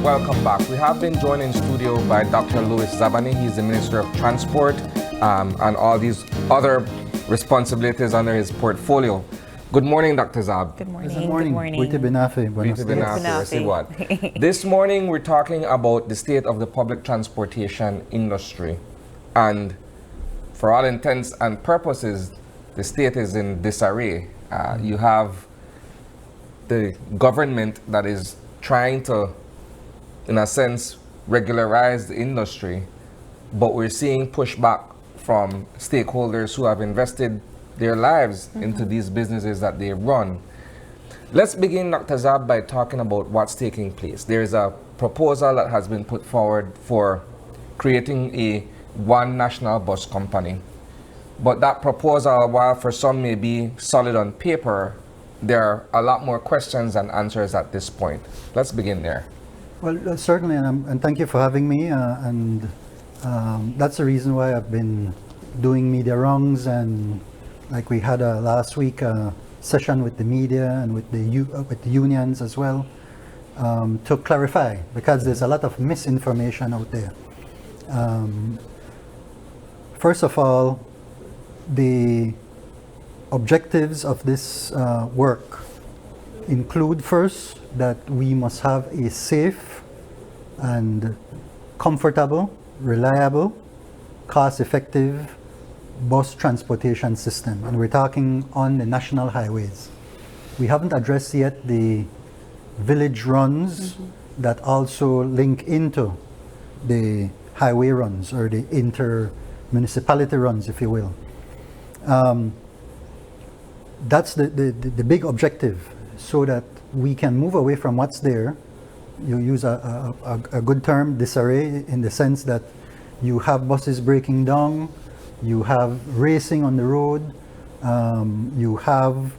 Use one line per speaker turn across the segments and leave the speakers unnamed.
welcome back. We have been joined in studio by Dr. Zabaneh. He's the Minister of Transport and all these other responsibilities under his portfolio. Good morning, Dr. Zab.
Good morning.
Good morning.
Good morning.
This morning we're talking about the state of the public transportation industry. And for all intents and purposes, the state is in disarray. You have the government that is trying to, in a sense, regularize the industry, but we're seeing pushback from stakeholders who have invested their lives into these businesses that they run. Let's begin, Dr. Zab, by talking about what's taking place. There's a proposal that has been put forward for creating one national bus company. But that proposal, while for some may be solid on paper, there are a lot more questions than answers at this point. Let's begin there.
Well, certainly, and thank you for having me. That's the reason why I've been doing media rounds, and like we had last week a session with the media and with the unions as well, to clarify, because there's a lot of misinformation out there. First of all, the objectives of this work include, first, that we must have a safe and comfortable, reliable, cost-effective bus transportation system. And we're talking on the national highways. We haven't addressed yet the village runs that also link into the highway runs, or the inter-municipality runs, if you will. That's the big objective, so that we can move away from what's there. You use a good term, disarray, in the sense that you have buses breaking down, you have racing on the road, you have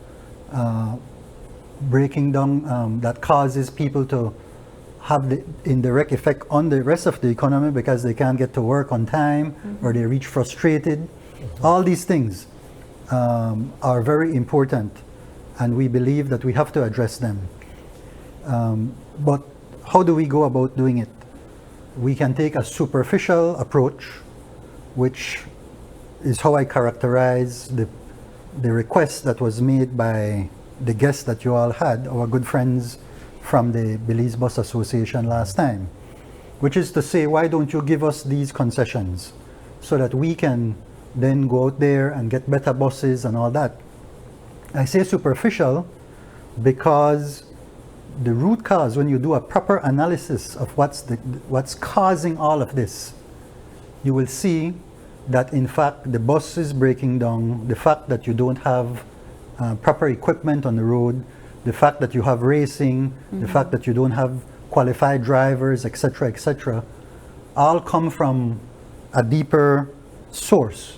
breaking down that causes people to have the indirect effect on the rest of the economy because they can't get to work on time, or they reach frustrated. All these things are very important, and we believe that we have to address them. But how do we go about doing it? We can take a superficial approach, which is how I characterize the request that was made by the guests that you all had, our good friends from the Belize Bus Association last time, which is to say, why don't you give us these concessions so that we can then go out there and get better buses and all that. I say superficial because the root cause, when you do a proper analysis of what's causing all of this, you will see that in fact the bus is breaking down, the fact that you don't have proper equipment on the road, the fact that you have racing, the fact that you don't have qualified drivers, etc., all come from a deeper source.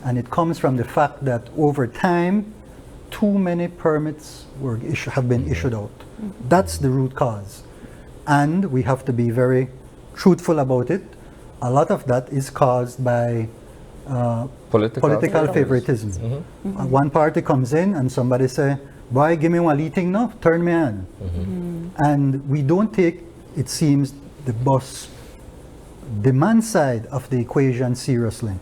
And it comes from the fact that over time, too many permits have been issued out. That's the root cause. And we have to be very truthful about it. A lot of that is caused by political favoritism. One party comes in and somebody say, boy, give me one leading now, turn me on. And we don't take, it seems, the bus demand side of the equation seriously.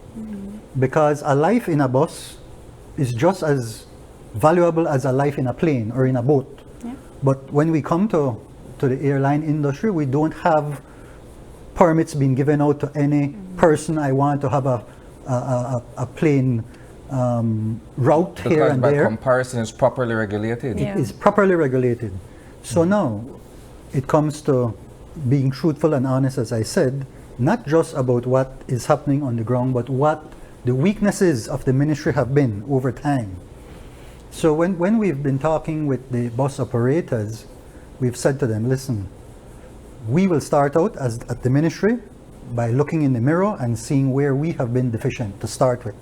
Because a life in a bus is just as valuable as a life in a plane or in a boat. But when we come to the airline industry, we don't have permits being given out to any person. I want to have a plane route
because
here and there.
By comparison, it's properly regulated.
It is properly regulated. So now it comes to being truthful and honest, as I said, not just about what is happening on the ground, but what the weaknesses of the ministry have been over time. So when we've been talking with the bus operators, we've said to them, listen, we will start out at the ministry by looking in the mirror and seeing where we have been deficient to start with.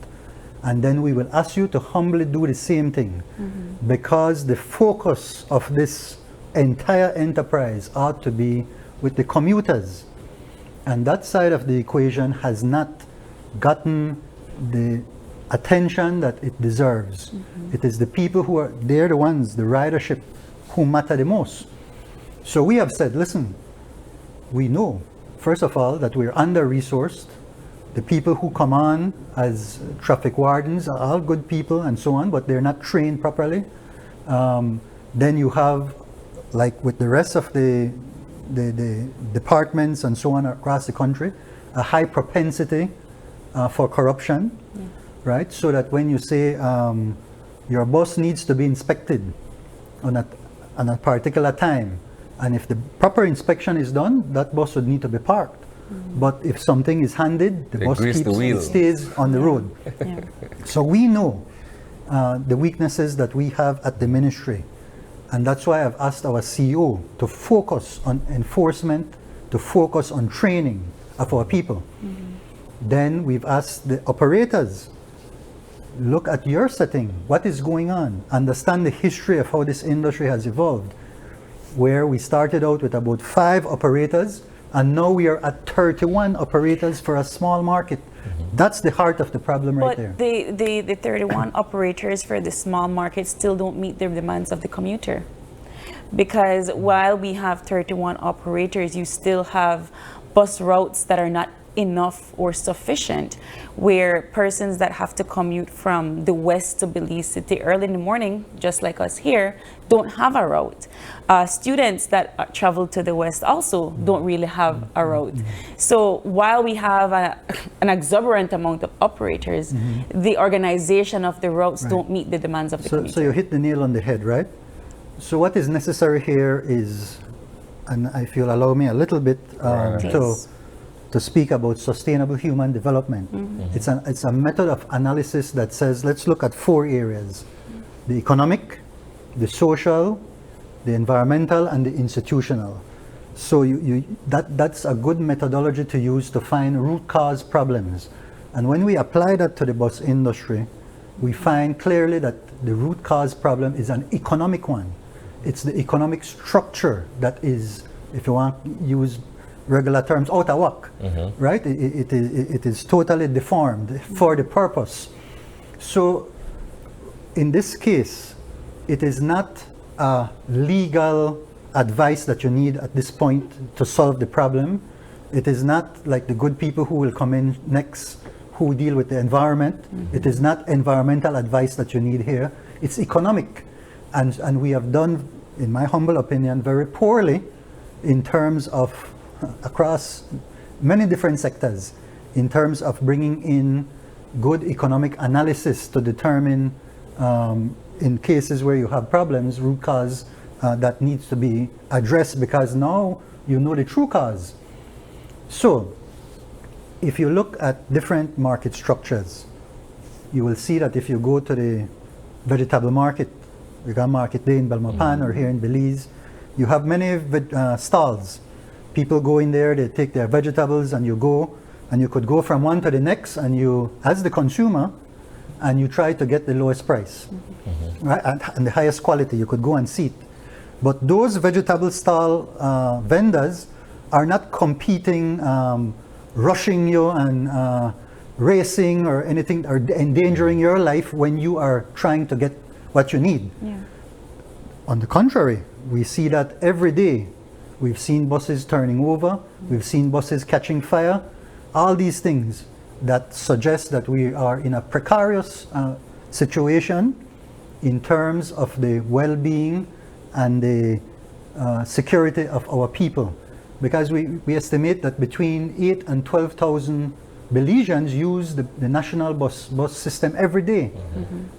And then we will ask you to humbly do the same thing, because the focus of this entire enterprise ought to be with the commuters. And that side of the equation has not gotten the attention that it deserves. It is the people who are, they're the ones, the ridership, who matter the most. So we have said, listen, we know, first of all, that we're under-resourced. The people who come on as traffic wardens are all good people and so on, but they're not trained properly. Then you have, like with the rest of the departments and so on across the country, a high propensity for corruption, right? So that when you say your bus needs to be inspected on a particular time, and if the proper inspection is done, that bus would need to be parked. But if something is handed, the bus stays on the road.
Yeah.
So we know the weaknesses that we have at the ministry. And that's why I've asked our CEO to focus on enforcement, to focus on training of our people. Then we've asked the operators, look at your setting, what is going on, understand the history of how this industry has evolved, where we started out with about 5 operators, and now we are at 31 operators for a small market. That's the heart of the problem right there.
But the 31 operators for the small market still don't meet the demands of the commuter. Because while we have 31 operators, you still have bus routes that are not enough or sufficient, where persons that have to commute from the west to Belize City early in the morning, just like us here, don't have a route. Students that travel to the west also don't really have a route. So while we have an exuberant amount of operators, the organization of the routes don't meet the demands of the commuter.
So you hit the nail on the head, right? So what is necessary here is, and if you'll allow me a little bit to speak about sustainable human development. It's a method of analysis that says, let's look at 4 areas: the economic, the social, the environmental, and the institutional. So that's a good methodology to use to find root cause problems. And when we apply that to the bus industry, we find clearly that the root cause problem is an economic one. It's the economic structure that is, if you want to use regular terms, out of whack, right? It is totally deformed for the purpose. So in this case, it is not a legal advice that you need at this point to solve the problem. It is not like the good people who will come in next who deal with the environment. It is not environmental advice that you need here. It's economic. And we have done, in my humble opinion, very poorly in terms of across many different sectors, in terms of bringing in good economic analysis to determine in cases where you have problems, root cause that needs to be addressed, because now you know the true cause. So if you look at different market structures, you will see that if you go to the vegetable market, we got Market Day in Belmopan or here in Belize, you have many stalls. People go in there, they take their vegetables, and you go, and you could go from one to the next, and you, as the consumer, and you try to get the lowest price, right, and the highest quality. You could go and see it. But those vegetable stall vendors are not competing, rushing you and racing or anything, or endangering your life when you are trying to get what you need.
Yeah.
On the contrary, we see that every day. We've seen buses turning over, we've seen buses catching fire, all these things that suggest that we are in a precarious situation in terms of the well-being and the security of our people. Because we estimate that between 8,000 and 12,000 Belizeans use the national bus system every day,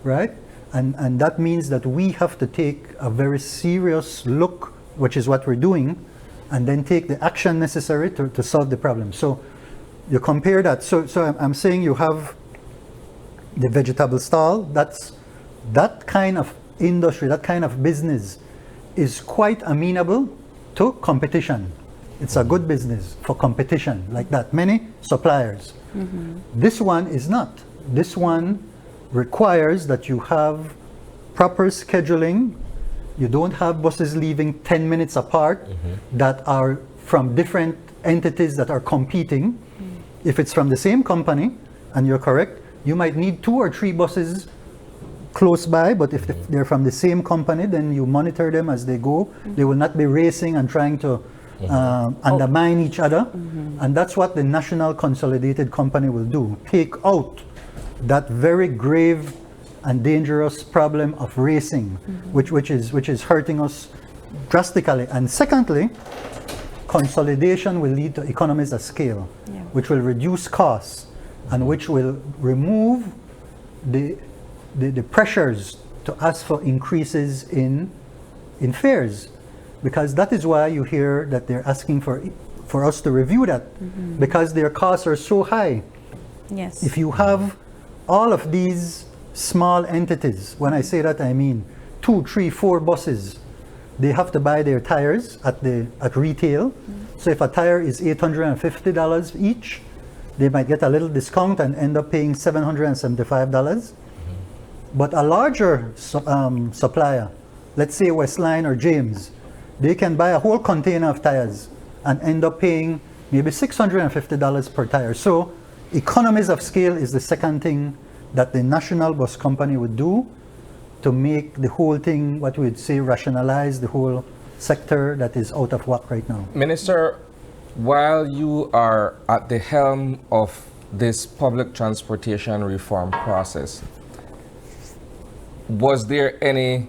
right? And that means that we have to take a very serious look, which is what we're doing, and then take the action necessary to solve the problem. So you compare that. So I'm saying you have the vegetable stall. That kind of industry, that kind of business is quite amenable to competition. It's a good business for competition like that. Many suppliers. This one is not. This one requires that you have proper scheduling. You don't have buses leaving 10 minutes apart that are from different entities that are competing. If it's from the same company, and you're correct, you might need 2 or 3 buses close by, but if they're from the same company, then you monitor them as they go. They will not be racing and trying to undermine each other. And that's what the National Consolidated Company will do, take out that very grave and dangerous problem of racing, which is hurting us drastically. And secondly, consolidation will lead to economies of scale, which will reduce costs and which will remove the pressures to ask for increases in fares, because that is why you hear that they're asking for us to review that, because their costs are so high.
Yes.
If you have all of these small entities, when I say that I mean 2, 3, 4 buses, they have to buy their tires at retail. So if a tire is $850 each, they might get a little discount and end up paying $775. But a larger supplier, let's say Westline or James, they can buy a whole container of tires and end up paying maybe $650 per tire. So economies of scale is the second thing that the national bus company would do to make the whole thing, what we would say, rationalize the whole sector that is out of whack right now.
Minister, while you are at the helm of this public transportation reform process, was there any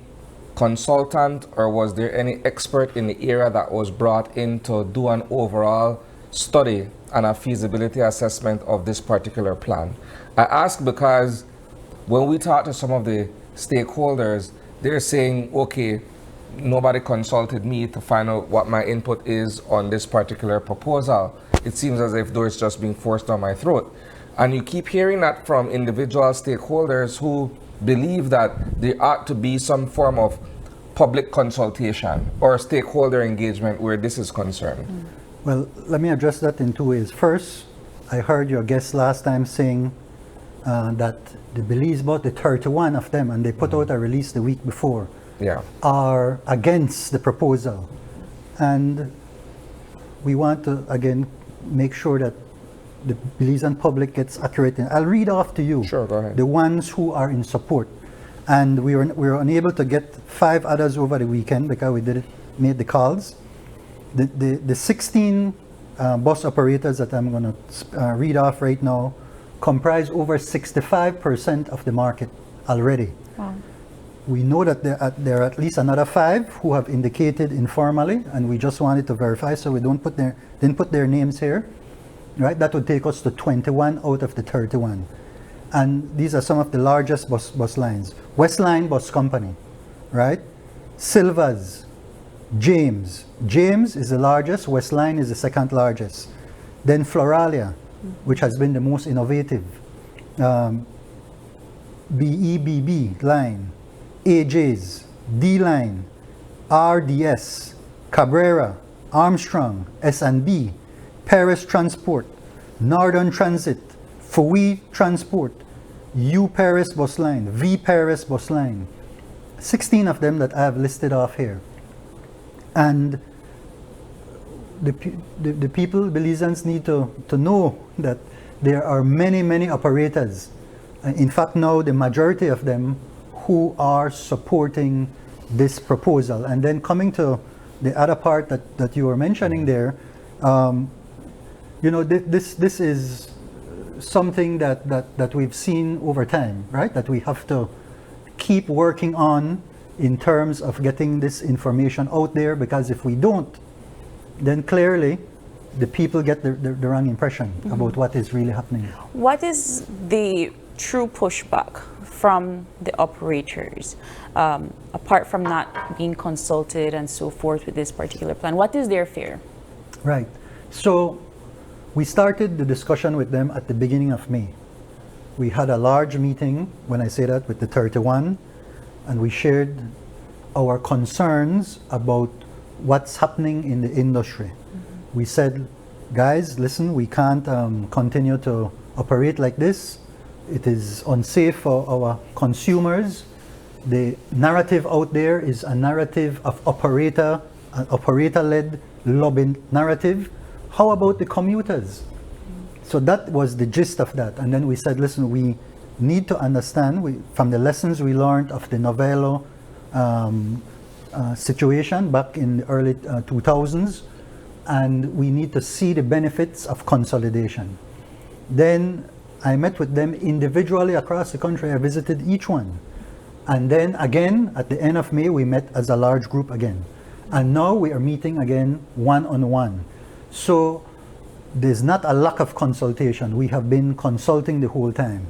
consultant or was there any expert in the area that was brought in to do an overall study and a feasibility assessment of this particular plan? I ask because when we talk to some of the stakeholders, they're saying, okay, nobody consulted me to find out what my input is on this particular proposal. It seems as if doors just being forced down my throat. And you keep hearing that from individual stakeholders who believe that there ought to be some form of public consultation or stakeholder engagement where this is concerned.
Well, let me address that in 2 ways. First, I heard your guest last time saying that the Belize bought the 31 of them and they put out a release the week before, are against the proposal. And we want to, again, make sure that the Belizean public gets accurate. I'll read off to you
Sure, go ahead.
the ones who are in support. And we were unable to get 5 others over the weekend because we made the calls. The 16 bus operators that I'm going to read off right now comprise over 65% of the market already.
Wow.
We know that there are at least another 5 who have indicated informally, and we just wanted to verify, so we didn't put their names here. Right? That would take us to 21 out of the 31. And these are some of the largest bus lines. Westline Bus Company, right? Silvas, James. James is the largest, Westline is the second largest. Then Floralia, which has been the most innovative. BEBB line, AJ's, D-Line, RDS, Cabrera, Armstrong, S&B, Paris Transport, Northern Transit, Fui Transport, U Paris Bus Line, V Paris Bus Line. 16 of them that I have listed off here. And the people, Belizeans, need to know that there are many, many operators. In fact, now the majority of them who are supporting this proposal. And then coming to the other part that you were mentioning there, you know, this is something that we've seen over time, right? That we have to keep working on in terms of getting this information out there, because if we don't, then clearly the people get the wrong impression about what is really happening.
What is the true pushback from the operators, apart from not being consulted and so forth with this particular plan? What is their fear?
Right. So we started the discussion with them at the beginning of May. We had a large meeting, when I say that, with the 31, and we shared our concerns about what's happening in the industry. We said, guys, listen, we can't continue to operate like this. It is unsafe for our consumers. The narrative out there is a narrative of an operator-led lobbying narrative. How about the commuters? So that was the gist of that. And then we said, listen, we need to understand from the lessons we learned of the Novello situation back in the early 2000s, and we need to see the benefits of consolidation. Then I met with them individually across the country. I visited each one. And then again, at the end of May, we met as a large group again. And now we are meeting again one-on-one. So there's not a lack of consultation. We have been consulting the whole time.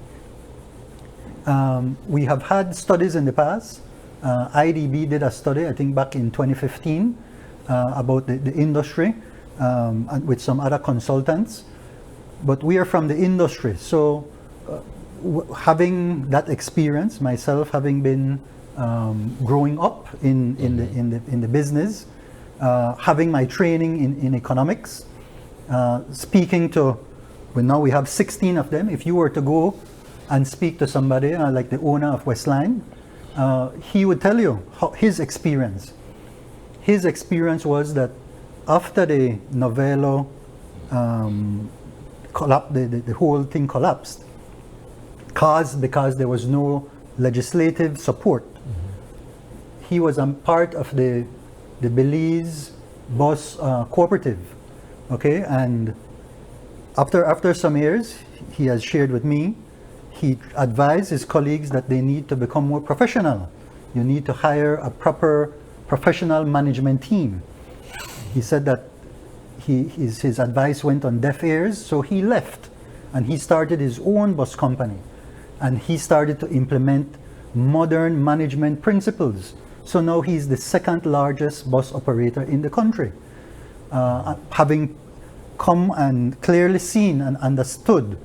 We have had studies in the past. IDB did a study, I think back in 2015, about the industry and with some other consultants. But we are from the industry, so having that experience, myself having been growing up in the business, having my training in economics, speaking to, well, now we have 16 of them. If you were to go and speak to somebody like the owner of Westline, he would tell you his experience. His experience was that after the Novello the whole thing collapsed, because there was no legislative support. He was a part of the Belize bus cooperative, okay, and after some years, he has shared with me, he advised his colleagues that they need to become more professional. You need to hire a proper professional management team. He said that his advice went on deaf ears, so he left and he started his own bus company, and he started to implement modern management principles. So now he's the second largest bus operator in the country, having come and clearly seen and understood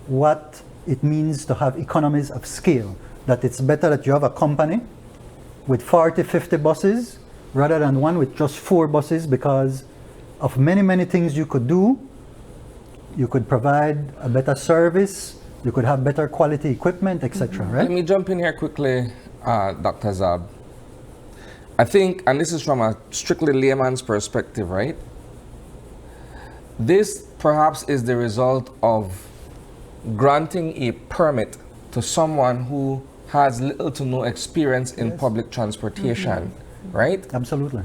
what it means to have economies of scale, that it's better that you have a company with 40, 50 buses rather than one with just 4 buses, because of many things you could do. You could provide a better service, you could have better quality equipment, etc. Right?
Let me jump in here quickly, Dr. Zab. I think, and this is from a strictly layman's perspective, right? This perhaps is the result of granting a permit to someone who has little to no experience in public transportation, right?
Absolutely.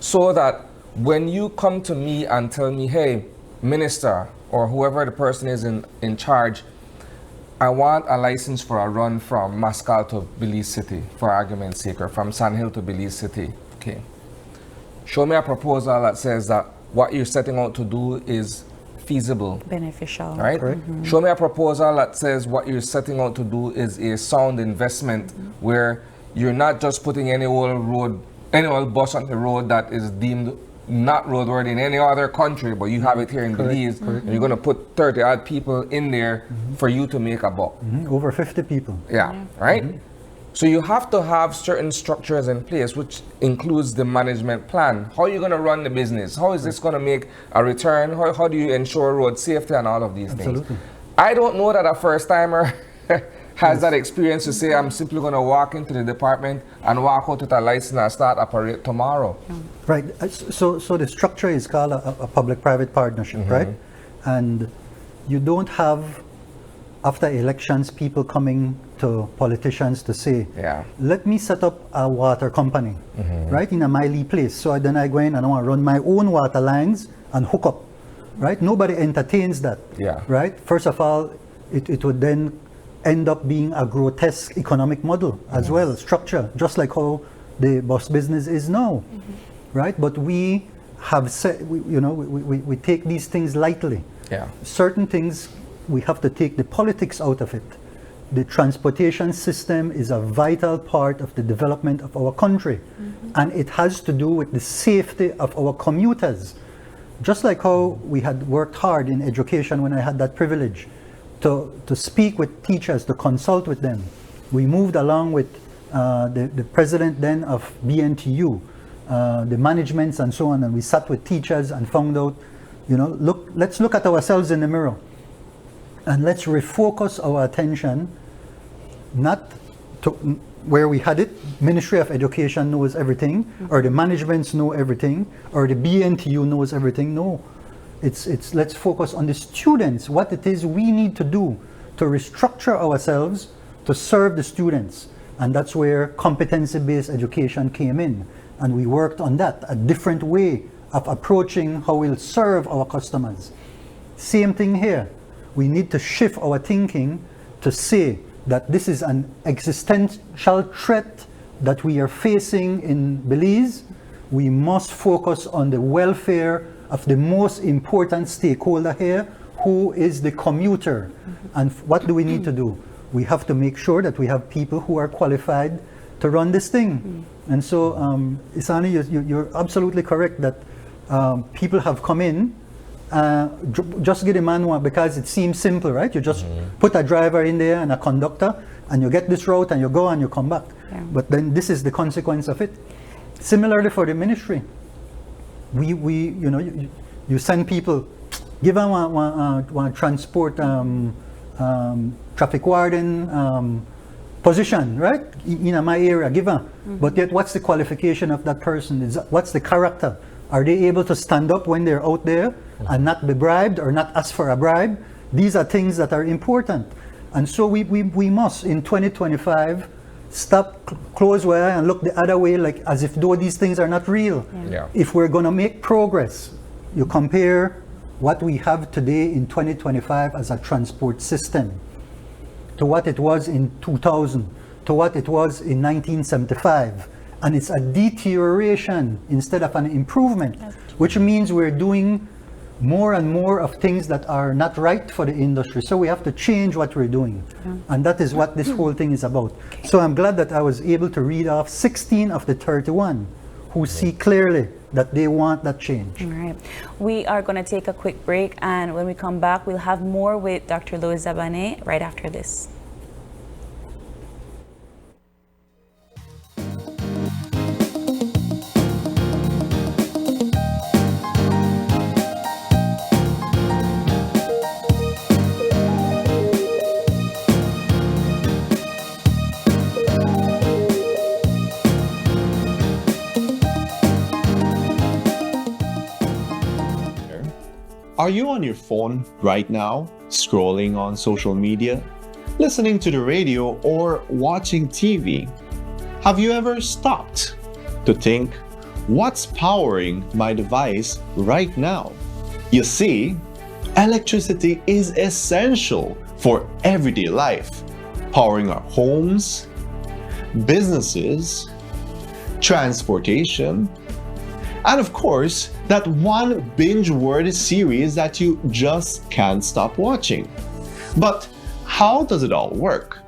So that when you come to me and tell me, hey, minister, or whoever the person is in charge, I want a license for a run from Mascal to Belize City, for argument's sake, or from Sand Hill to Belize City. Okay. Show me a proposal that says that what you're setting out to do is feasible.
Beneficial.
Right? Show me a proposal that says what you're setting out to do is a sound investment, where you're not just putting any old bus on the road that is deemed not roadworthy in any other country, but you have it here in Belize, and you're going to put 30 odd people in there for you to make a buck.
Over 50 people.
Yeah, right? So you have to have certain structures in place, which includes the management plan. How are you going to run the business? How is this going to make a return? How do you ensure road safety and all of these things? I don't know that a first-timer has that experience to say, I'm simply going to walk into the department and walk out with a license and start operate tomorrow.
Right. So the structure is called a public-private partnership, right? And you don't have, after elections, people coming to politicians to say, let me set up a water company, right, in a Miley place. So then I go in and I want to run my own water lines and hook up, right? Nobody entertains that, right? First of all, it would then end up being a grotesque economic model as well, structure, just like how the bus business is now, right? But we have said, we take these things lightly. Certain things, we have to take the politics out of it. The transportation system is a vital part of the development of our country, and it has to do with the safety of our commuters. Just like how we had worked hard in education when I had that privilege to speak with teachers, to consult with them. We moved along with the president then of BNTU, the managements and so on, and we sat with teachers and found out, let's look at ourselves in the mirror and let's refocus our attention not to where we had it, Ministry of Education knows everything, or the managements know everything, or the BNTU knows everything. No. It's let's focus on the students, what it is we need to do to restructure ourselves to serve the students. And that's where competency-based education came in. And we worked on that, a different way of approaching how we'll serve our customers. Same thing here. We need to shift our thinking to say that this is an existential threat that we are facing in Belize. We must focus on the welfare of the most important stakeholder here, who is the commuter. And what do we need to do? We have to make sure that we have people who are qualified to run this thing. And so, Isani, you're absolutely correct that people have come in, just get a manual because it seems simple, right? You just put a driver in there and a conductor, and you get this route and you go and you come back.
Yeah.
But then this is the consequence of it. Similarly for the ministry, you send people, give them one transport traffic warden position, right? In my area, give them. But yet, what's the qualification of that person? What's the character? Are they able to stand up when they're out there and not be bribed or not ask for a bribe? These are things that are important. And so we must, in 2025, stop, close one eye and look the other way, like as if though these things are not real.
Yeah.
If we're going to make progress, you compare what we have today in 2025 as a transport system to what it was in 2000, to what it was in 1975. And it's a deterioration instead of an improvement, which means we're doing more and more of things that are not right for the industry. So we have to change what we're doing. And that is what this whole thing is about. So I'm glad that I was able to read off 16 of the 31 who see clearly that they want that change.
All right. We are going to take a quick break, and when we come back, we'll have more with Dr. Louis Zabaneh right after this.
Are you on your phone right now, scrolling on social media, listening to the radio, or watching TV? Have you ever stopped to think, what's powering my device right now? You see, electricity is essential for everyday life, powering our homes, businesses, transportation, and of course, that one binge-worthy series that you just can't stop watching. But how does it all work?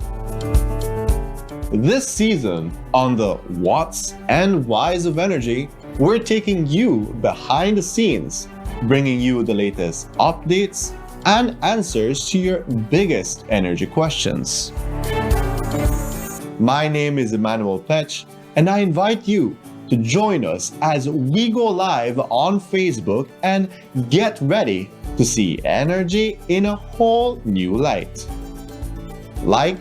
This season on the What's and Whys of Energy, we're taking you behind the scenes, bringing you the latest updates and answers to your biggest energy questions. My name is Emmanuel Petch, and I invite you to join us as we go live on Facebook and get ready to see energy in a whole new light. Like,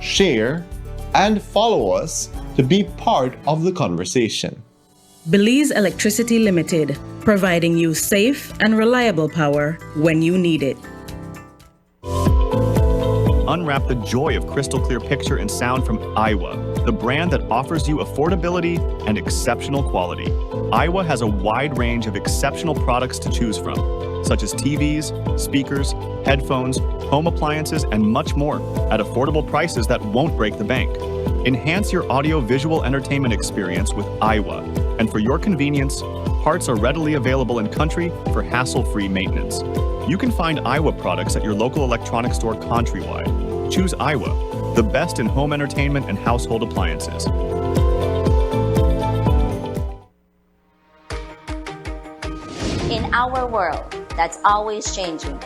share, and follow us to be part of the conversation.
Belize Electricity Limited, providing you safe and reliable power when you need it.
Unwrap the joy of crystal clear picture and sound from Iowa, the brand that offers you affordability and exceptional quality. Iowa has a wide range of exceptional products to choose from, such as TVs, speakers, headphones, home appliances, and much more at affordable prices that won't break the bank. Enhance your audio-visual entertainment experience with Iowa, and for your convenience, parts are readily available in country for hassle-free maintenance. You can find Iowa products at your local electronics store countrywide. Choose Iowa, the best in home entertainment and household appliances.
In our world that's always changing,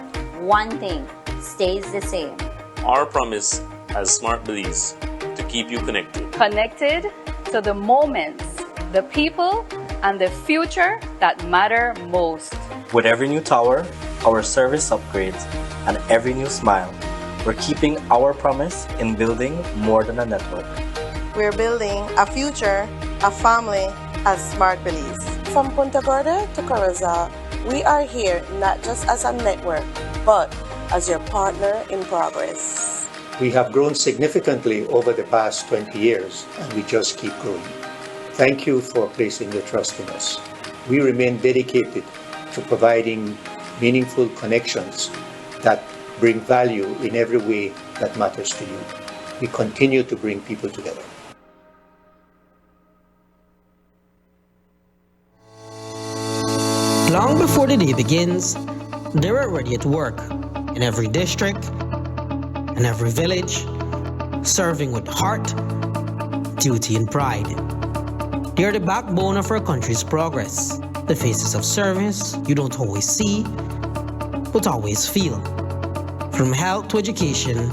one thing stays the same.
Our promise as Smart Belize to keep you connected.
Connected to the moments, the people, and the future that matter most.
With every new tower, our service upgrades, and every new smile, we're keeping our promise in building more than a network.
We're building a future, a family as Smart Belize. From Punta Gorda to Corozal, we are here not just as a network, but as your partner in progress.
We have grown significantly over the past 20 years, and we just keep growing. Thank you for placing your trust in us. we remain dedicated to providing meaningful connections that bring value in every way that matters to you. We continue to bring people together.
Long before the day begins, they're already at work in every district, in every village, serving with heart, duty, and pride. They are the backbone of our country's progress, the faces of service you don't always see, but always feel. From health to education,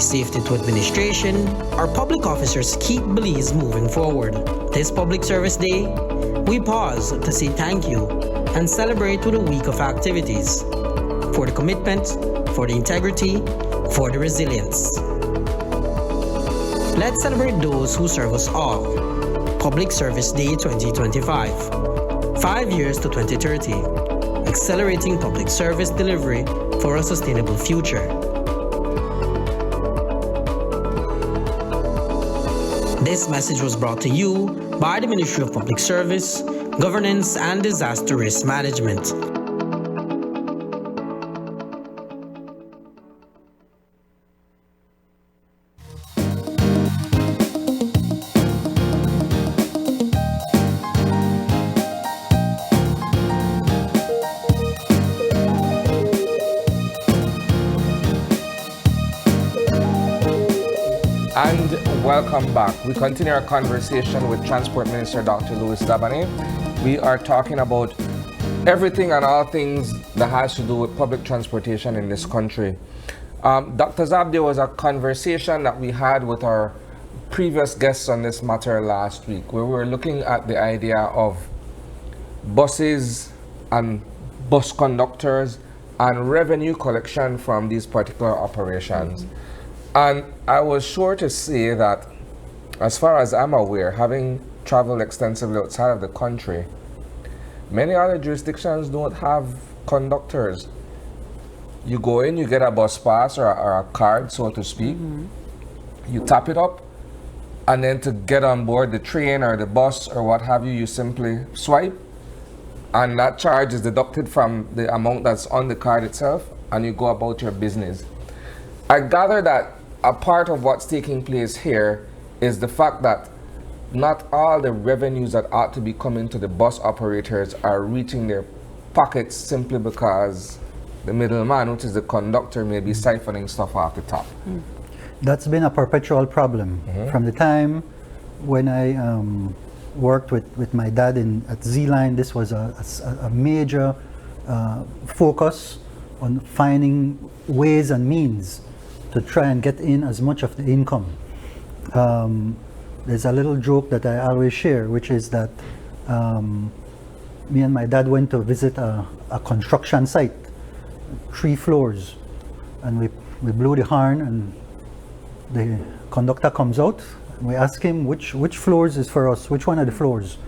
safety to administration, our public officers keep Belize moving forward. This Public Service Day, we pause to say thank you and celebrate with a week of activities for the commitment, for the integrity, for the resilience. Let's celebrate those who serve us all. Public Service Day 2025. 5 years to 2030. Accelerating public service delivery for a sustainable future. This message was brought to you by the Ministry of Public Service, Governance and Disaster Risk Management.
And welcome back. We continue our conversation with Transport Minister Dr. Zabaneh. We are talking about everything and all things that has to do with public transportation in this country. Dr. Zab, there was a conversation that we had with our previous guests on this matter last week, where we were looking at the idea of buses and bus conductors and revenue collection from these particular operations. And I was sure to say that, as far as I'm aware, having traveled extensively outside of the country, many other jurisdictions don't have conductors. You go in, you get a bus pass or a card, so to speak. You tap it up, and then to get on board the train or the bus or what have you, you simply swipe, and that charge is deducted from the amount that's on the card itself, and you go about your business. I gather that a part of what's taking place here is the fact that not all the revenues that ought to be coming to the bus operators are reaching their pockets simply because the middleman, which is the conductor, may be siphoning stuff off the top.
That's been a perpetual problem. From the time when I worked with my dad at Z-Line, this was a major focus on finding ways and means to try and get in as much of the income. There's a little joke that I always share, which is that me and my dad went to visit a construction site, 3 floors, and we blew the horn, and the conductor comes out, and we ask him which floors is for us, which one are the floors,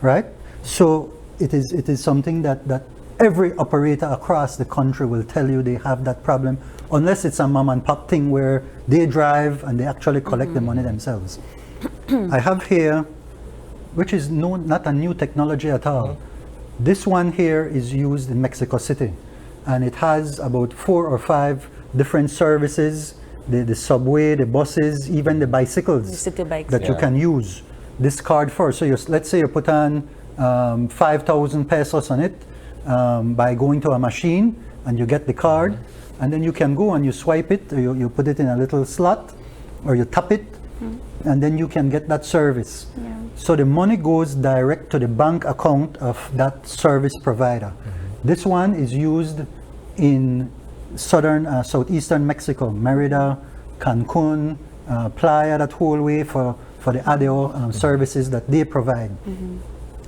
right? So it is something that every operator across the country will tell you they have that problem, unless it's a mom and pop thing where they drive and they actually collect the money themselves. I have here, which is not a new technology at all. This one here is used in Mexico City, and it has about 4 or 5 different services, the subway, the buses, even the bicycles that you can use this card for. So let's say you put on 5,000 pesos on it by going to a machine, and you get the card, and then you can go and you swipe it, or you put it in a little slot, or you tap it, and then you can get that service. So the money goes direct to the bank account of that service provider. This one is used in southeastern Mexico, Merida, Cancun, Playa, that whole way for the ADO services that they provide.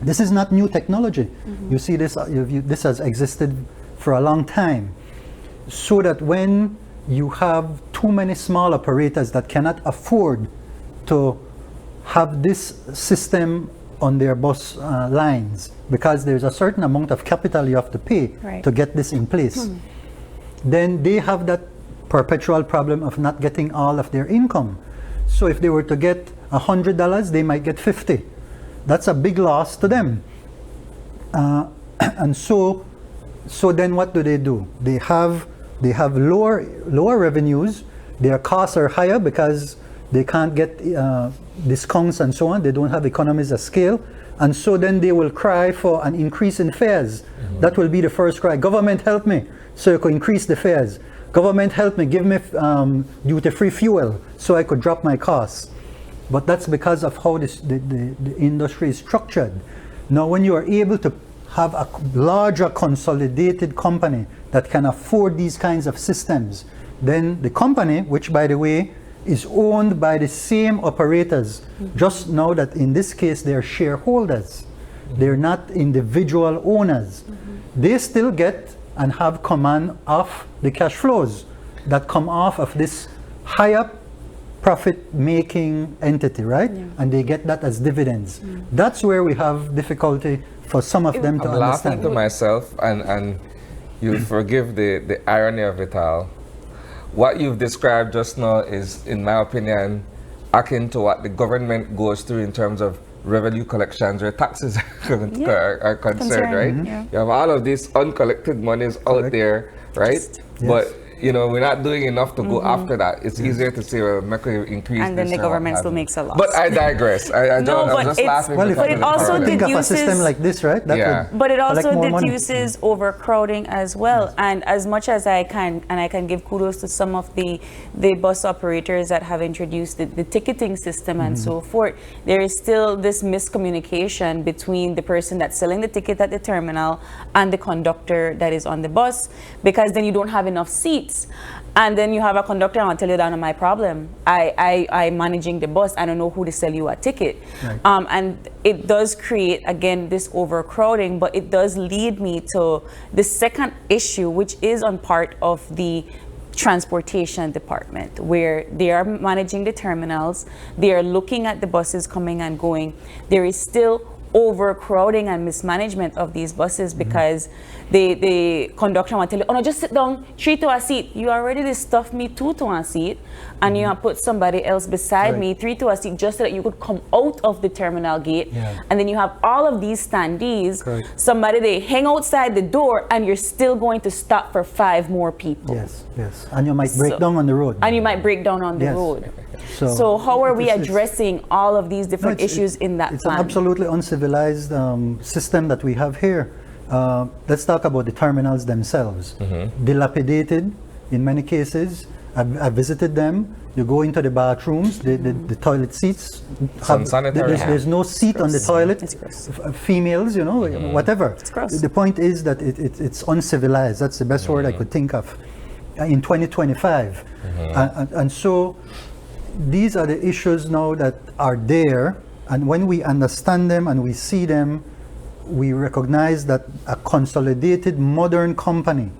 This is not new technology. You see this, this has existed for a long time. So that when you have too many small operators that cannot afford to have this system on their bus lines, because there's a certain amount of capital you have to pay to get this in place, then they have that perpetual problem of not getting all of their income. So if they were to get $100, they might get 50. That's a big loss to them. And so then what do? They have lower revenues. Their costs are higher because they can't get discounts and so on. They don't have economies of scale. And so then they will cry for an increase in fares. That will be the first cry. Government, help me so you could increase the fares. Government, help me, give me duty-free fuel so I could drop my costs. But that's because of how the industry is structured. Now, when you are able to have a larger consolidated company that can afford these kinds of systems, then the company, which by the way is owned by the same operators, just know that in this case they're shareholders, they're not individual owners. They still get and have command of the cash flows that come off of this higher profit-making entity, right? And they get that as dividends. That's where we have difficulty for some of them to
I'm
understand.
laughing to myself, and you'll forgive the irony of it all. What you've described just now is, in my opinion, akin to what the government goes through in terms of revenue collections where taxes are concerned, right? You have all of these uncollected monies out there, right? But you know, we're not doing enough to go after that. It's easier to say, well, make it increase.
And then the government still makes a loss.
But I digress. I'm just laughing.
Well,
but it also
think of a
deduces
system like this, right? That would
but it also
collect more money.
deduces overcrowding as well. And as much as I can, and I can give kudos to some of the bus operators that have introduced the ticketing system and so forth, there is still this miscommunication between the person that's selling the ticket at the terminal and the conductor that is on the bus, because then you don't have enough seats. And then you have a conductor, and I'll tell you that not my problem. I'm managing the bus. I don't know who to sell you a ticket.
Right.
And it does create, again, this overcrowding, but it does lead me to the second issue, which is on part of the transportation department, where they are managing the terminals, they are looking at the buses coming and going. There is still overcrowding and mismanagement of these buses because the conductor will tell you, oh no, just sit down, 3 to a seat. You already stuffed me 2 to a seat, and you have put somebody else beside me 3 to a seat just so that you could come out of the terminal gate. And then you have all of these standees. Somebody, they hang outside the door, and you're still going to stop for 5 more people.
Yes. And you might break down on the road.
And you might break down on the road. So how are we addressing all of these different issues in that
It's
plan?
an absolutely uncivilized system that we have here. Let's talk about the terminals themselves. Dilapidated in many cases. I've visited them. You go into the bathrooms, the toilet seats. There's no seat on the toilet. Females, you know, whatever. The point is that it's uncivilized. That's the best word I could think of in 2025. And so these are the issues now that are there, and when we understand them and we see them, we recognize that a consolidated modern company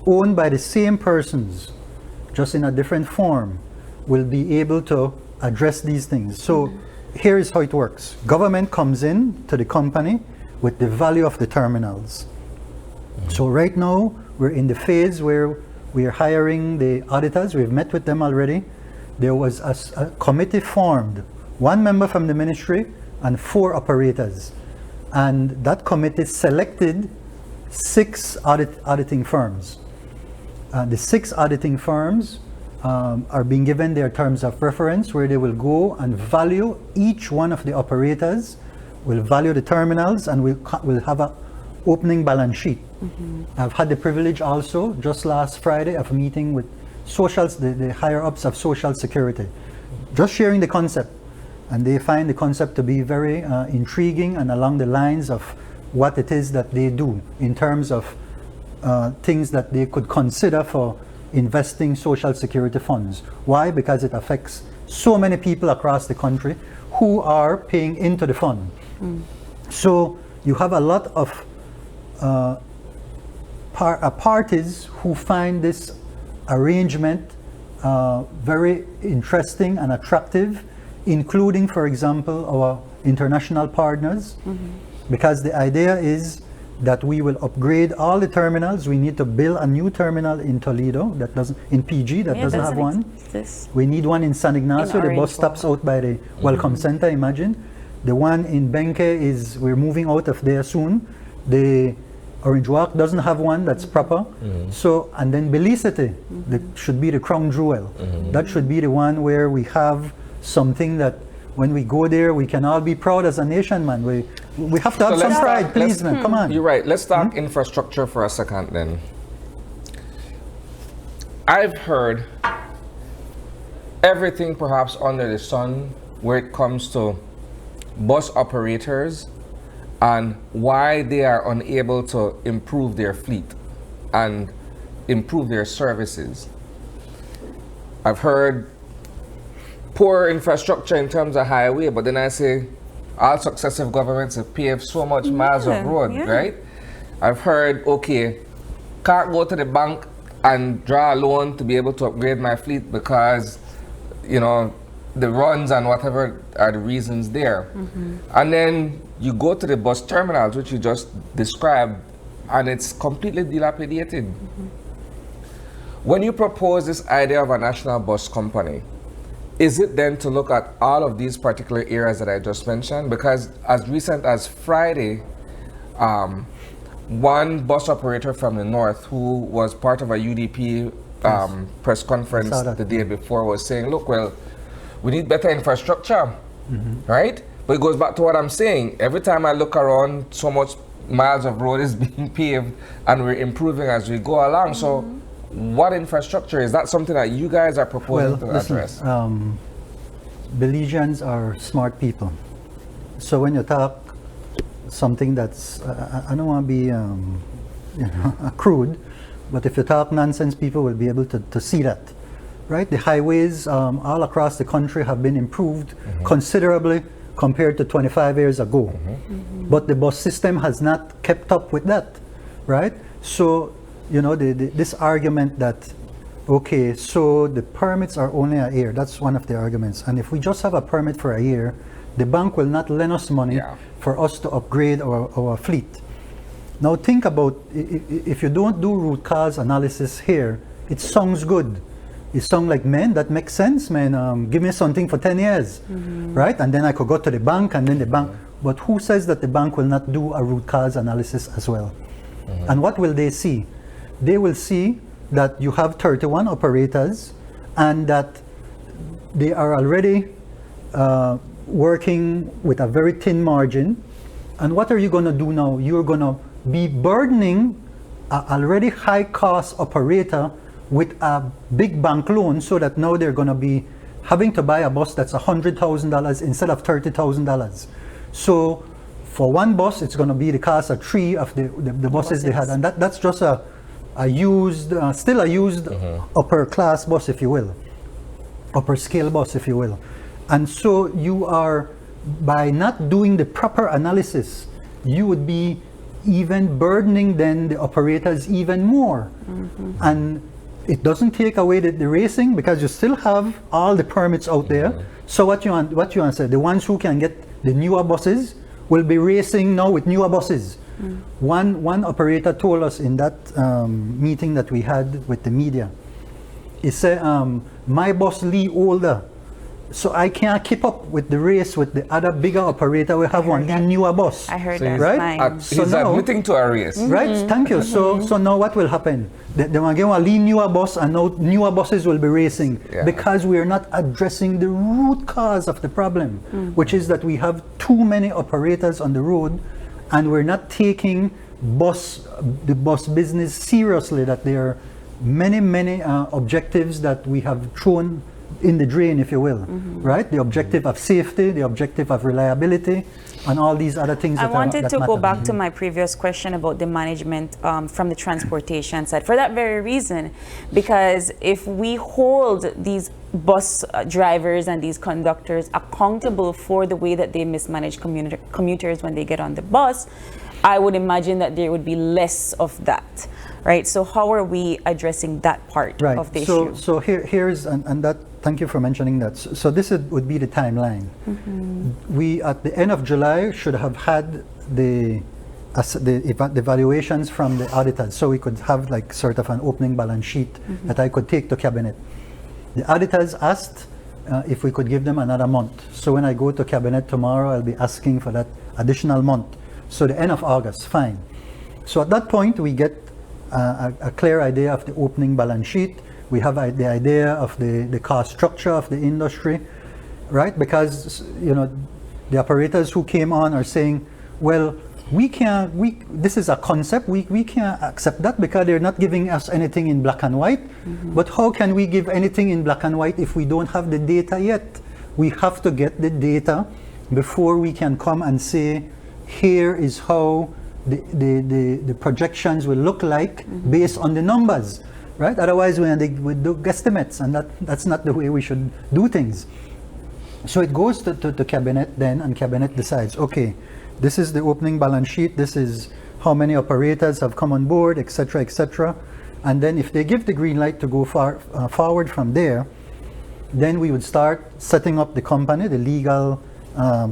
owned by the same persons, just in a different form, will be able to address these things. So here is how it works. Government comes in to the company with the value of the terminals. So right now we're in the phase where we are hiring the auditors. We've met with them already. There was a committee formed, 1 member from the ministry and 4 operators. And that committee selected 6 auditing firms. The 6 auditing firms are being given their terms of reference, where they will go and value each one of the operators, will value the terminals, and will have an opening balance sheet. I've had the privilege also, just last Friday, of meeting with the higher-ups of Social Security, just sharing the concept. And they find the concept to be very intriguing and along the lines of what it is that they do in terms of things that they could consider for investing Social Security funds. Why? Because it affects so many people across the country who are paying into the fund. So you have a lot of parties who find this arrangement very interesting and attractive, including, for example, our international partners, because the idea is that we will upgrade all the terminals. We need to build a new terminal in Toledo that doesn't, in PG, that doesn't have one. We need one in San Ignacio. The bus stops out by the Welcome Center, imagine. The one in Benke we're moving out of there soon. The Orange Walk doesn't have one that's proper. So, and then Belize City, that should be the crown jewel. That should be the one where we have something that when we go there, we can all be proud as a nation, man. We have to have some pride, please, man. Come on.
You're right. Let's talk infrastructure for a second then. I've heard everything perhaps under the sun where it comes to bus operators and why they are unable to improve their fleet and improve their services. I've heard poor infrastructure in terms of highway, but then I say all successive governments have paved so much miles of road, right? I've heard, okay, can't go to the bank and draw a loan to be able to upgrade my fleet because, you know, the runs and whatever are the reasons there. And then you go to the bus terminals, which you just described, and it's completely dilapidated. When you propose this idea of a national bus company, is it then to look at all of these particular areas that I just mentioned? Because as recent as Friday, one bus operator from the north who was part of a UDP press conference the day before was saying, look, well, we need better infrastructure, right? But it goes back to what I'm saying. Every time I look around, so much miles of road is being paved and we're improving as we go along. So what infrastructure? Is that something that you guys are proposing to address?
Belizeans are smart people. So when you talk something that's, I don't want to be crude, but if you talk nonsense, people will be able to see that. Right? The highways all across the country have been improved considerably compared to 25 years ago. But the bus system has not kept up with that, right? So, you know, this argument that, okay, so the permits are only a year, that's one of the arguments. And if we just have a permit for a year, the bank will not lend us money for us to upgrade our fleet. Now think about, if you don't do root cause analysis here, it sounds good. It sounds like, man, that makes sense, man. Give me something for 10 years, right? And then I could go to the bank, and then the bank. But who says that the bank will not do a root cause analysis as well? And what will they see? They will see that you have 31 operators and that they are already working with a very thin margin. And what are you going to do now? You're going to be burdening an already high-cost operator with a big bank loan, so that now they're going to be having to buy a bus that's $100,000 instead of $30,000. So for one bus, it's going to be the cost of 3 of the buses they had. And that's just a used, still a used upper class bus, if you will, upper scale bus, if you will. And so you are, by not doing the proper analysis, you would be even burdening then the operators even more. And it doesn't take away the racing, because you still have all the permits out there. So what you want to say, the ones who can get the newer buses will be racing now with newer buses. One operator told us in that meeting that we had with the media, he said, my bus Lee older, so I can't keep up with the race with the other bigger operator. We have one newer bus.
I heard
so
that.
Right?
So he's admitting to a race.
Right, thank you. So now what will happen? They will give a newer bus, and now newer buses will be racing, because we are not addressing the root cause of the problem, which is that we have too many operators on the road, and we're not taking the bus business seriously, that there are many objectives that we have thrown in the drain, if you will, right? The objective of safety, the objective of reliability, and all these other things.
I wanted to go back to my previous question about the management from the transportation side, for that very reason, because if we hold these bus drivers and these conductors accountable for the way that they mismanage commuters when they get on the bus, I would imagine that there would be less of that, right? So how are we addressing that part of the issue?
So here's, and that, thank you for mentioning that. So this would be the timeline. We, at the end of July, should have had the evaluations from the auditors, so we could have like sort of an opening balance sheet that I could take to cabinet. The auditors asked if we could give them another month. So when I go to cabinet tomorrow, I'll be asking for that additional month. So the end of August, fine. So at that point, we get a clear idea of the opening balance sheet. We have the idea of the cost structure of the industry, right? Because, you know, the operators who came on are saying, well, this is a concept, we can't accept that because they're not giving us anything in black and white. But how can we give anything in black and white if we don't have the data yet? We have to get the data before we can come and say, here is how the projections will look like based on the numbers, right? Otherwise, we do guesstimates, and that's not the way we should do things. So it goes to cabinet then, and cabinet decides, okay, this is the opening balance sheet, this is how many operators have come on board, etc., etc. And then if they give the green light to go forward from there, then we would start setting up the company, the legal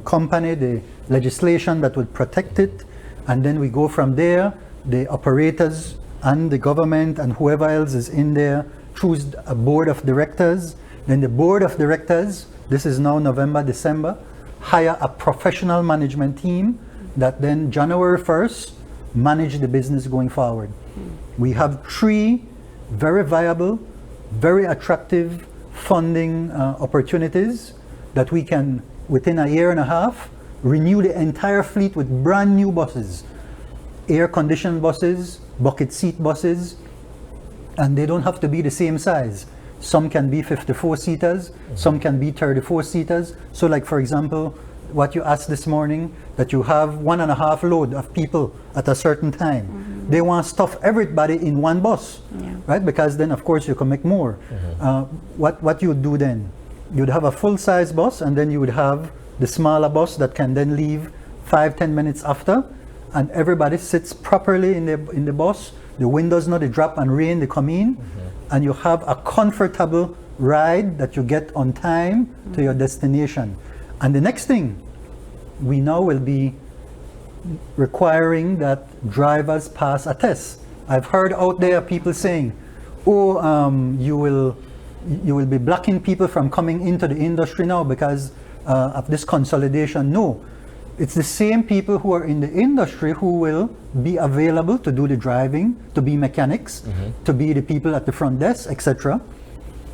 company, the legislation that would protect it, and then we go from there. The operators and the government and whoever else is in there choose a board of directors. Then the board of directors, this is now November, December, hire a professional management team that then January 1st manage the business going forward. We have 3 very viable, very attractive funding opportunities that we can, within a year and a half, renew the entire fleet with brand new buses, air-conditioned buses, bucket seat buses, and they don't have to be the same size. Some can be 54-seaters, some can be 34-seaters. So like, for example, what you asked this morning, that you have 1.5 load of people at a certain time. They want to stuff everybody in one bus, right? Because then, of course, you can make more. What you would do then? You'd have a full-size bus, and then you would have the smaller bus that can then leave 5-10 minutes after, and everybody sits properly in the bus. The windows not drop and rain, they come in, and you have a comfortable ride that you get on time to your destination. And the next thing, we now will be requiring that drivers pass a test. I've heard out there people saying, oh, you will be blocking people from coming into the industry now because of this consolidation. No, it's the same people who are in the industry who will be available to do the driving, to be mechanics, to be the people at the front desk, etc.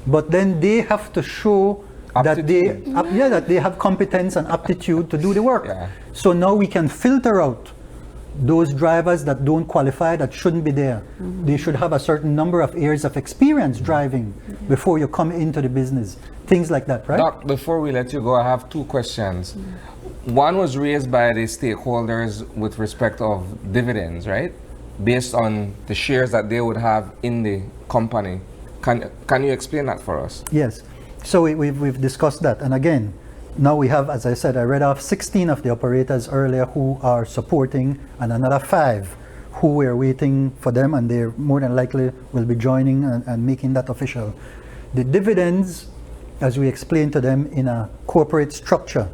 But then they have to show that they have competence and aptitude to do the work. So now we can filter out those drivers that don't qualify, that shouldn't be there. They should have a certain number of years of experience driving before you come into the business. Things like that, right?
Doc, before we let you go, I have 2 questions. One was raised by the stakeholders with respect of dividends, right? Based on the shares that they would have in the company. Can you explain that for us?
Yes. So we've discussed that. And again, now we have, as I said, I read off 16 of the operators earlier who are supporting, and another 5 who we're waiting for them, and they more than likely will be joining and making that official. The dividends, as we explained to them in a corporate structure,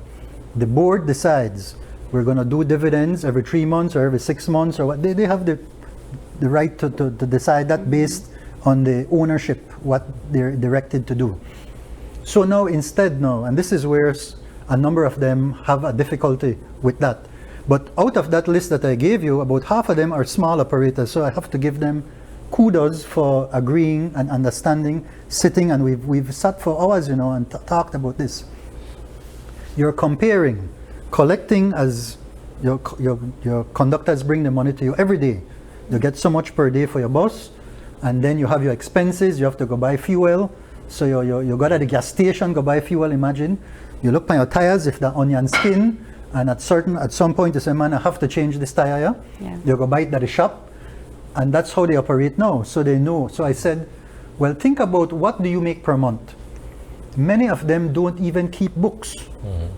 the board decides we're going to do dividends every 3 months or every 6 months, or what. They have the right to decide that based on the ownership, what they're directed to do. So now instead and this is where a number of them have a difficulty with that. But out of that list that I gave you, about half of them are small operators. So I have to give them kudos for agreeing and understanding, sitting, and we've sat for hours, and talked about this. You're comparing, collecting as your conductors bring the money to you every day. You get so much per day for your bus, and then you have your expenses, you have to go buy fuel. So you go to the gas station, go buy fuel, imagine. You look at your tires, if they're onion skin, and at some point you say, man, I have to change this tire. You go buy it at the shop, and that's how they operate now, so they know. So I said, well, think about what do you make per month. Many of them don't even keep books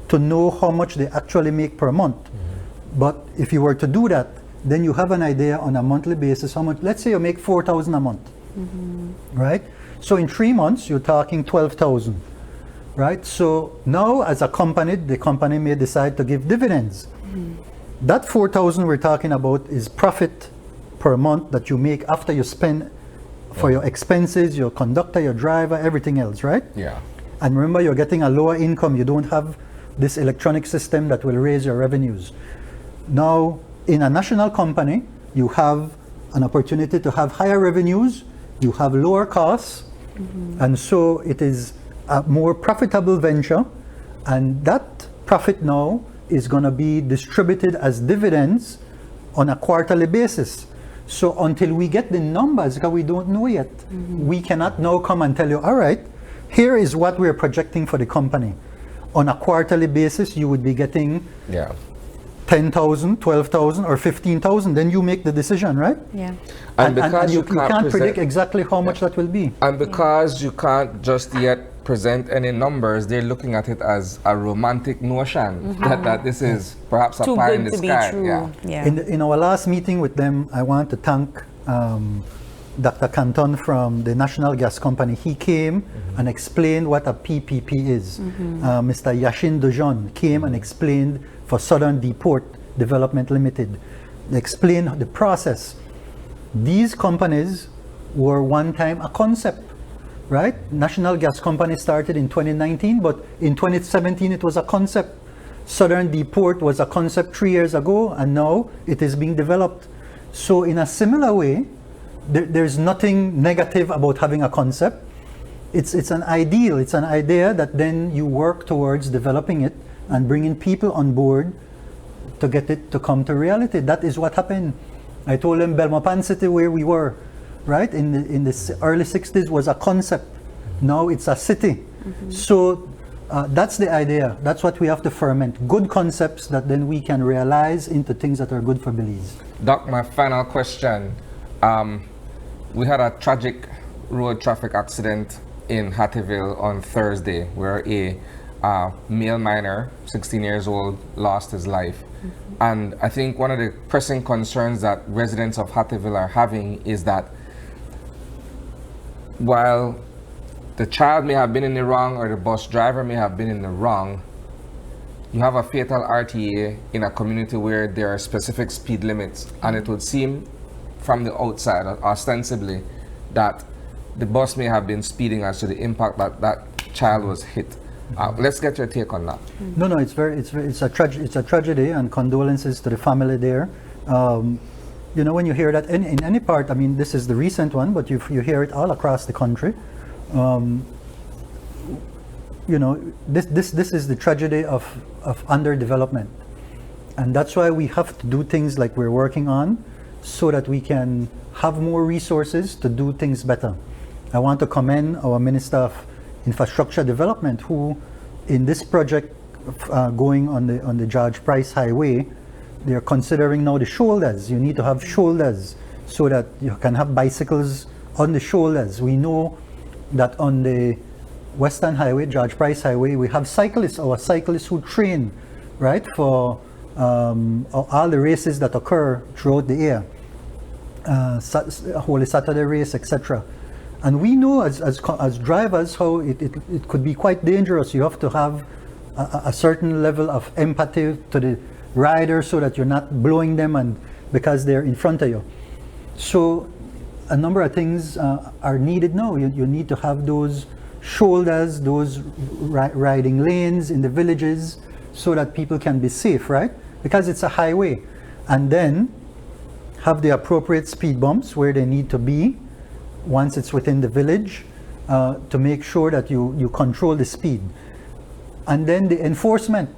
to know how much they actually make per month. But if you were to do that, then you have an idea on a monthly basis how much. Let's say you make $4,000 a month, right? So in 3 months, you're talking 12,000, right? So now as a company, the company may decide to give dividends. That 4,000 we're talking about is profit per month that you make after you spend for your expenses, your conductor, your driver, everything else, right?
Yeah.
And remember, you're getting a lower income. You don't have this electronic system that will raise your revenues. Now, in a national company, you have an opportunity to have higher revenues, you have lower costs, and so it is a more profitable venture, and that profit now is going to be distributed as dividends on a quarterly basis. So until we get the numbers, because we don't know yet, we cannot now come and tell you, all right, here is what we're projecting for the company. On a quarterly basis, you would be getting 10,000, 12,000, or 15,000. Then you make the decision, right?
Yeah.
And because
and you
can't
can't predict exactly how much that will be.
And because you can't just yet present any numbers, they're looking at it as a romantic notion that this is perhaps a
Too
pie
good
in the
to be
sky.
true.
Yeah.
In our last meeting with them, I want to thank Dr. Canton from the National Gas Company. He came and explained what a PPP is. Mr. Yashin Dejon came and explained for Southern Deport Development Limited. They explained the process. These companies were one time a concept, right? National Gas Company started in 2019, but in 2017 it was a concept. Southern Deport was a concept 3 years ago, and now it is being developed. So in a similar way, there's nothing negative about having a concept. It's an ideal, it's an idea that then you work towards developing it and bringing people on board to get it to come to reality. That is what happened. I told them Belmopan City, where we were, right, in the early 60s was a concept. Now it's a city. So that's the idea. That's what we have to ferment. Good concepts that then we can realize into things that are good for Belize.
Doc, my final question. We had a tragic road traffic accident in Hattieville on Thursday where a male minor, 16 years old, lost his life. And I think one of the pressing concerns that residents of Hattieville are having is that while the child may have been in the wrong or the bus driver may have been in the wrong, you have a fatal RTA in a community where there are specific speed limits, and it would seem from the outside, ostensibly, that the bus may have been speeding as to the impact that that child was hit. Let's get your take on that.
No, it's a tragedy, and condolences to the family there. You know, when you hear that in any part, I mean, this is the recent one, but you hear it all across the country. You know, this is the tragedy of underdevelopment, and that's why we have to do things like we're working on, so that we can have more resources to do things better. I want to commend our Minister of Infrastructure Development, who in this project going on the George Price Highway, they're considering now the shoulders. You need to have shoulders so that you can have bicycles on the shoulders. We know that on the Western Highway, George Price Highway, we have cyclists, our cyclists who train, right, for all the races that occur throughout the year, Holy Saturday race, etc. And we know as drivers how it could be quite dangerous. You have to have a certain level of empathy to the rider so that you're not blowing them and because they're in front of you. So a number of things are needed now. You need to have those shoulders, those riding lanes in the villages so that people can be safe, right? Because it's a highway. And then have the appropriate speed bumps where they need to be once it's within the village to make sure that you control the speed. And then the enforcement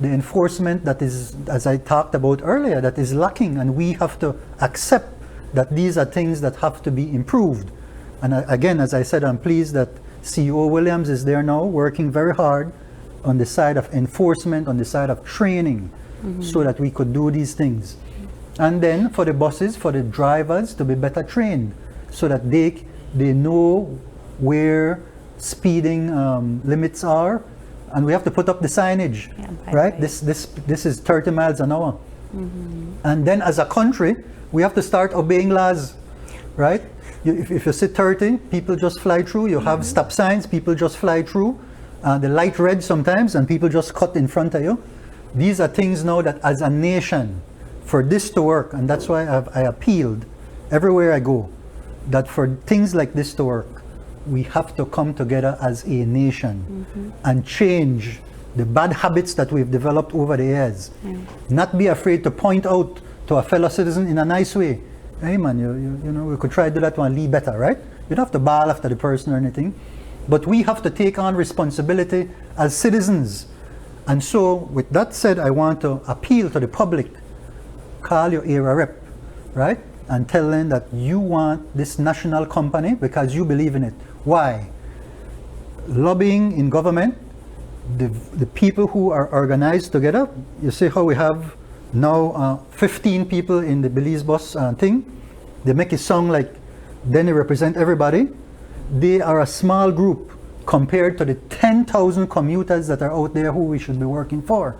that is, as I talked about earlier, that is lacking, and we have to accept that these are things that have to be improved. And again, as I said, I'm pleased that CEO Williams is there now working very hard on the side of enforcement, on the side of training, so that we could do these things. And then for the buses, for the drivers to be better trained, so that they know where speeding limits are, and we have to put up the signage, right? This is 30 miles an hour. And then as a country, we have to start obeying laws, right? If you say 30, people just fly through. You have stop signs, people just fly through. The light red sometimes, and people just cut in front of you. These are things now that as a nation, for this to work, and that's why I appealed everywhere I go, that for things like this to work, we have to come together as a nation and change the bad habits that we've developed over the years. Not be afraid to point out to a fellow citizen in a nice way. Hey man, you know, we could try to do that one a little better, right? You don't have to bawl after the person or anything. But we have to take on responsibility as citizens. And so, with that said, I want to appeal to the public. Call your area rep, right? And tell them that you want this national company because you believe in it. Why? Lobbying in government, the people who are organized together, you see how we have now 15 people in the Belize bus thing. They make it sound like then they represent everybody. They are a small group compared to the 10,000 commuters that are out there who we should be working for.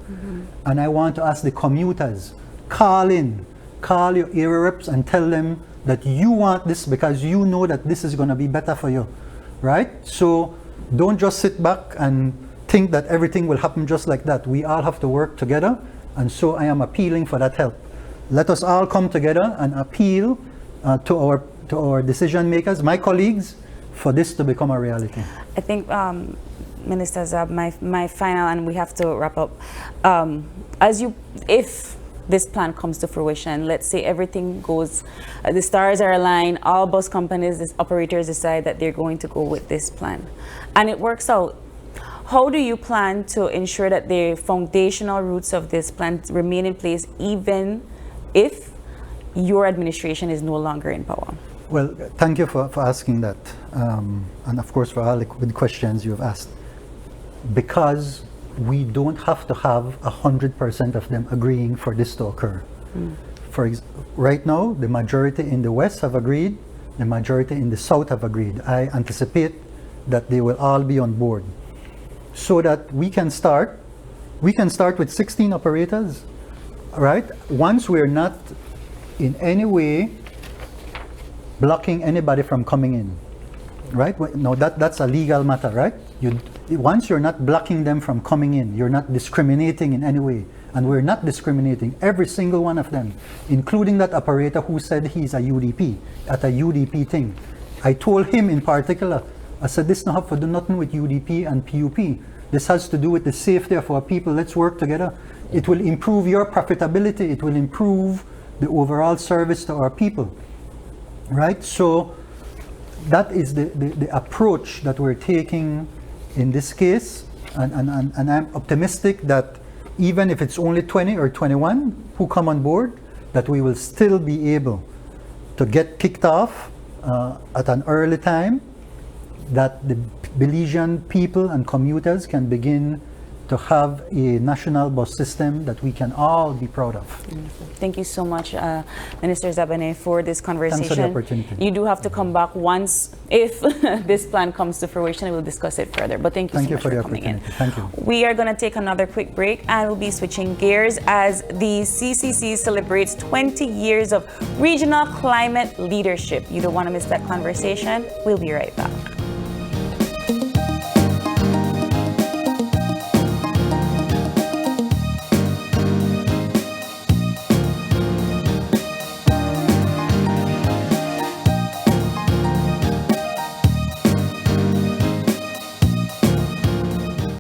And I want to ask the commuters, call your area reps and tell them that you want this because you know that this is going to be better for you, right? So don't just sit back and think that everything will happen just like that. We all have to work together, and so I am appealing for that help. Let us all come together and appeal to our decision makers, my colleagues, for this to become a reality.
I think, Minister Zab, my final, and we have to wrap up. If this plan comes to fruition, let's say everything goes, the stars are aligned, all bus companies, the operators decide that they're going to go with this plan, and it works out. How do you plan to ensure that the foundational roots of this plan remain in place even if your administration is no longer in power?
Well, thank you for asking that, and of course for all the questions you've asked. Because we don't have to have 100% of them agreeing for this to occur. Right now, the majority in the West have agreed, the majority in the South have agreed. I anticipate that they will all be on board, so that we can start with 16 operators, right? Once we're not in any way blocking anybody from coming in, right? No, that's a legal matter, right? Once you're not blocking them from coming in, you're not discriminating in any way. And we're not discriminating, every single one of them, including that operator who said he's a UDP, at a UDP thing. I told him in particular, I said, this don't have to do nothing with UDP and PUP. This has to do with the safety of our people. Let's work together. It will improve your profitability. It will improve the overall service to our people, right? So that is the approach that we're taking in this case. And I'm optimistic that even if it's only 20 or 21 who come on board, that we will still be able to get kicked off at an early time, that the Belizean people and commuters can begin to have a national bus system that we can all be proud of.
Thank you so much, Minister Zabaneh, for this conversation.
Thanks for the opportunity.
You do have to come back once, if this plan comes to fruition, we'll discuss it further. But thank you so much for coming in.
Thank you.
We are going to take another quick break, and we'll be switching gears as the CCC celebrates 20 years of regional climate leadership. You don't want to miss that conversation. We'll be right back.